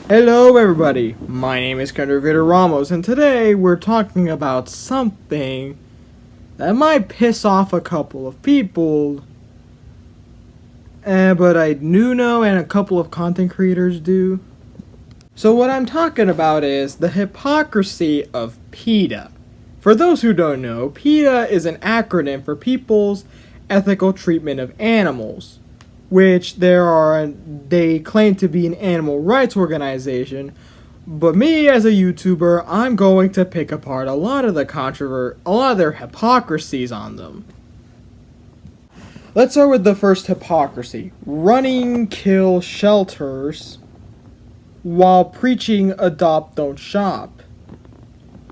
Hello everybody, my name is Viera-Ramos, and today we're talking about something that might piss off a couple of people, but I do know and a couple of content creators do. So what I'm talking about is the hypocrisy of PETA. For those who don't know, PETA is an acronym for People's Ethical Treatment of Animals, which they claim to be an animal rights organization, but me as a YouTuber, I'm going to pick apart a lot of their hypocrisies on them. Let's start with the first hypocrisy: running kill shelters while preaching adopt don't shop.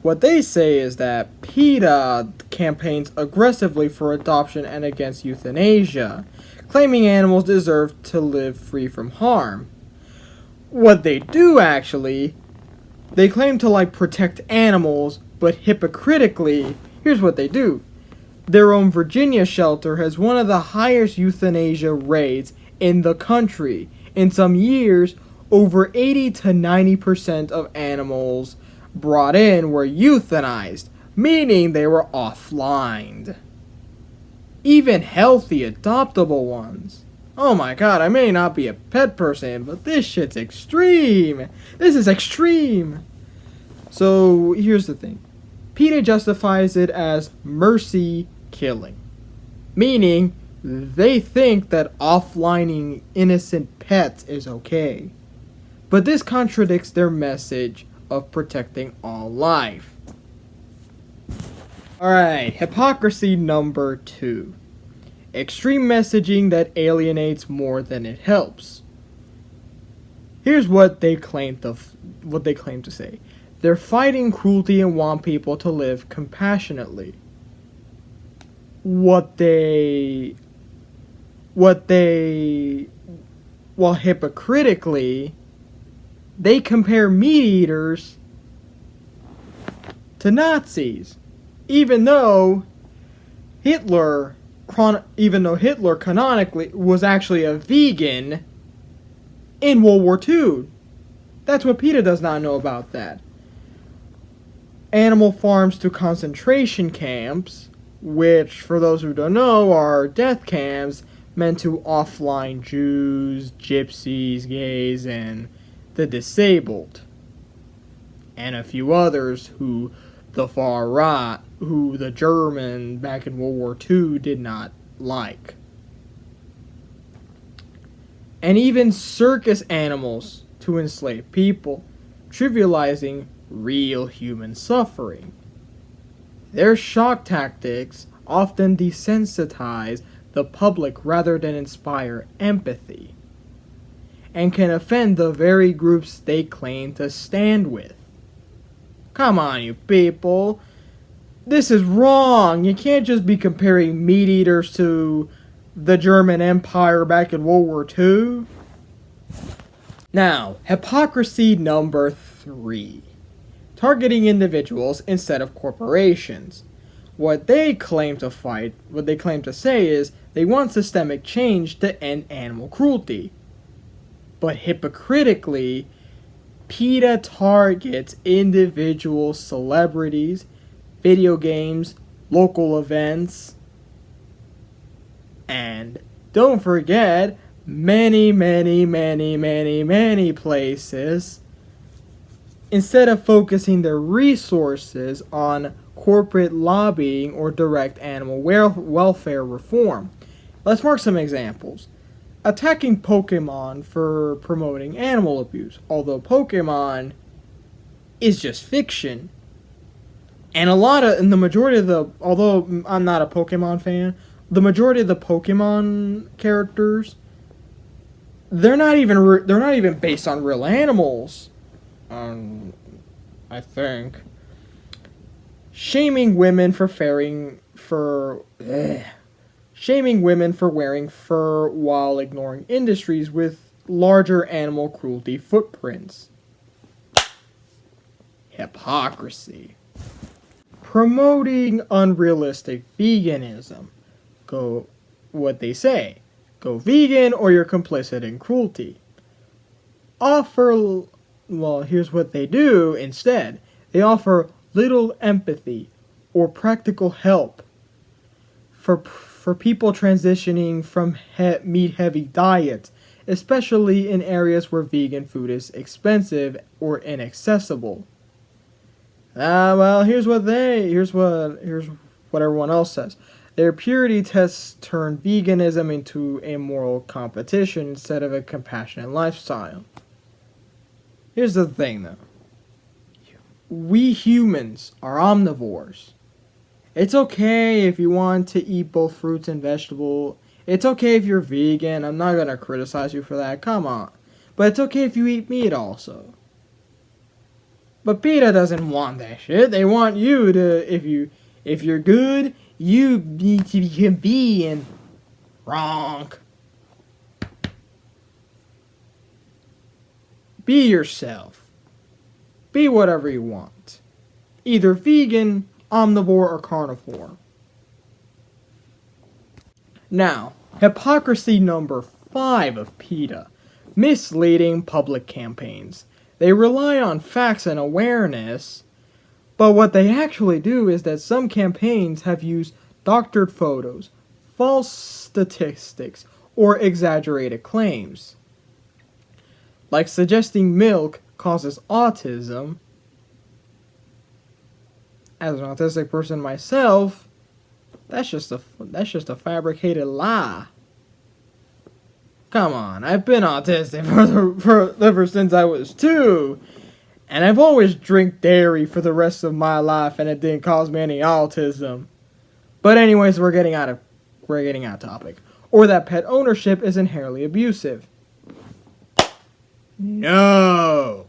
What they say is that PETA campaigns aggressively for adoption and against euthanasia, claiming animals deserve to live free from harm. What they do actually, they claim to protect animals, but hypocritically, here's what they do. Their own Virginia shelter has one of the highest euthanasia rates in the country. In some years, over 80 to 90% of animals brought in were euthanized, meaning they were offlined. Even healthy, adoptable ones. Oh my god, I may not be a pet person, but this shit's extreme. This is extreme. So, here's the thing. PETA justifies it as mercy killing. Meaning, they think that offlining innocent pets is okay. But this contradicts their message of protecting all life. Alright, hypocrisy number 2. Extreme messaging that alienates more than it helps. Here's what they claim to say. They're fighting cruelty and want people to live compassionately. While hypocritically, they compare meat eaters to Nazis, even though Hitler canonically was actually a vegan in World War II. That's what PETA does not know about that. Animal farms to concentration camps, which, for those who don't know, are death camps meant to offline Jews, gypsies, gays, and the disabled, and a few others who the far right, who the German back in World War II did not like. And even circus animals to enslave people, trivializing real human suffering. Their shock tactics often desensitize the public rather than inspire empathy, and can offend the very groups they claim to stand with. Come on, you people. This is wrong. You can't just be comparing meat eaters to the German Empire back in World War II. Now, hypocrisy number 3. Targeting individuals instead of corporations. What they claim to say is they want systemic change to end animal cruelty. But hypocritically, PETA targets individual celebrities, video games, local events, and don't forget, many places, instead of focusing their resources on corporate lobbying or direct animal welfare reform. Let's mark some examples. Attacking Pokemon for promoting animal abuse, although Pokemon is just fiction. And the majority of the, although I'm not a Pokemon fan, the majority of the Pokemon characters, they're not even based on real animals. I think. Shaming women for wearing fur while ignoring industries with larger animal cruelty footprints. Hypocrisy. Promoting unrealistic veganism. What they say. Go vegan or you're complicit in cruelty. Well, here's what they do instead. They offer little empathy or practical help for people transitioning from meat-heavy diets, especially in areas where vegan food is expensive or inaccessible. Well, here's what everyone else says. Their purity tests turn veganism into a moral competition instead of a compassionate lifestyle. Here's the thing, though. We humans are omnivores. It's okay if you want to eat both fruits and vegetables. It's okay if you're vegan. I'm not gonna criticize you for that. Come on. But it's okay if you eat meat also. But PETA doesn't want that shit. They want you to, if you're good, you need to be vegan. Wrong. Be yourself. Be whatever you want. Either vegan, omnivore, or carnivore. Now, hypocrisy number 5 of PETA. Misleading public campaigns. They rely on facts and awareness, but what they actually do is that some campaigns have used doctored photos, false statistics, or exaggerated claims. Like suggesting milk causes autism. As an autistic person myself, that's just a fabricated lie. Come on, I've been autistic ever since I was 2, and I've always drank dairy for the rest of my life, and it didn't cause me any autism. But anyways, we're getting out topic. Or that pet ownership is inherently abusive. No,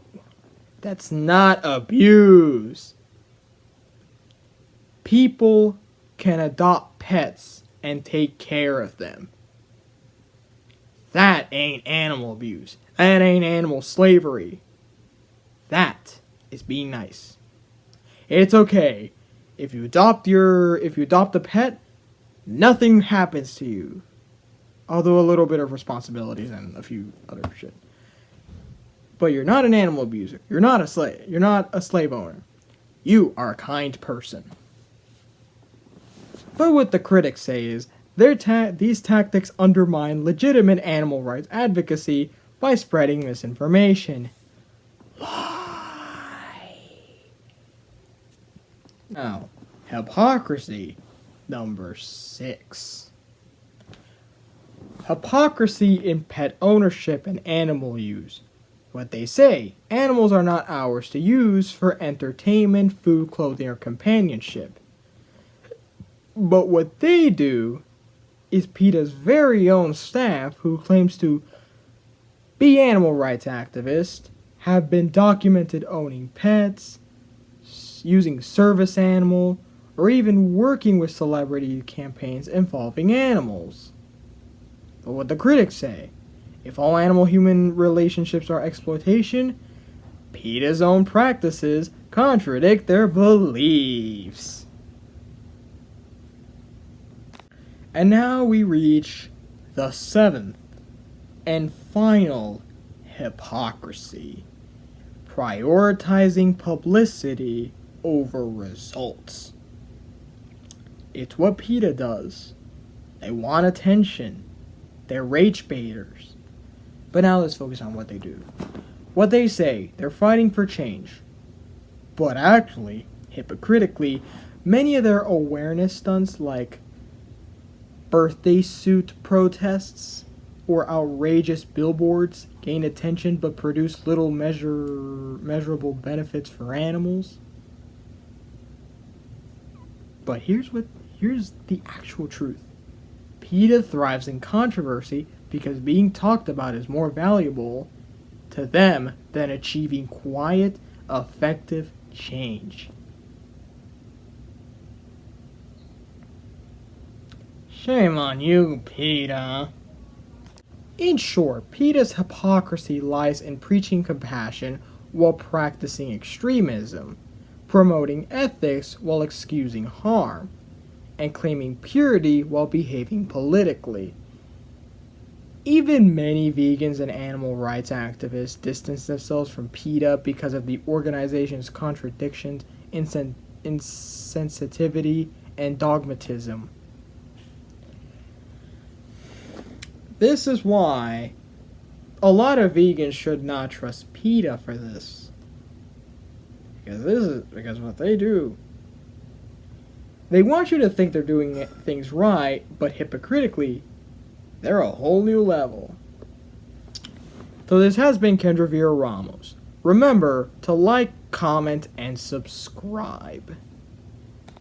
that's not abuse. People can adopt pets and take care of them. That ain't animal abuse. That ain't animal slavery. That is being nice. It's okay. If you adopt a pet, nothing happens to you. Although a little bit of responsibilities and a few other shit. But you're not an animal abuser. You're not a slave. You're not a slave owner. You are a kind person. But what the critics say is, these tactics undermine legitimate animal rights advocacy by spreading misinformation. Why? Now, hypocrisy number 6. Hypocrisy in pet ownership and animal use. What they say, animals are not ours to use for entertainment, food, clothing, or companionship. But what they do is PETA's very own staff, who claims to be animal rights activists, have been documented owning pets, using service animal, or even working with celebrity campaigns involving animals. But what the critics say, if all animal-human relationships are exploitation, PETA's own practices contradict their beliefs. And now we reach the 7th and final hypocrisy. Prioritizing publicity over results. It's what PETA does. They want attention. They're rage baiters. But now let's focus on what they do. What they say, they're fighting for change. But actually, hypocritically, many of their awareness stunts like birthday suit protests or outrageous billboards gain attention but produce little measurable benefits for animals. But here's the actual truth. PETA thrives in controversy because being talked about is more valuable to them than achieving quiet, effective change. Shame on you, PETA. In short, PETA's hypocrisy lies in preaching compassion while practicing extremism, promoting ethics while excusing harm, and claiming purity while behaving politically. Even many vegans and animal rights activists distance themselves from PETA because of the organization's contradictions, insensitivity, and dogmatism. This is why a lot of vegans should not trust PETA for this. Because what they do. They want you to think they're doing things right, but hypocritically, they're a whole new level. So this has been Kendra Viera-Ramos. Remember to like, comment, and subscribe.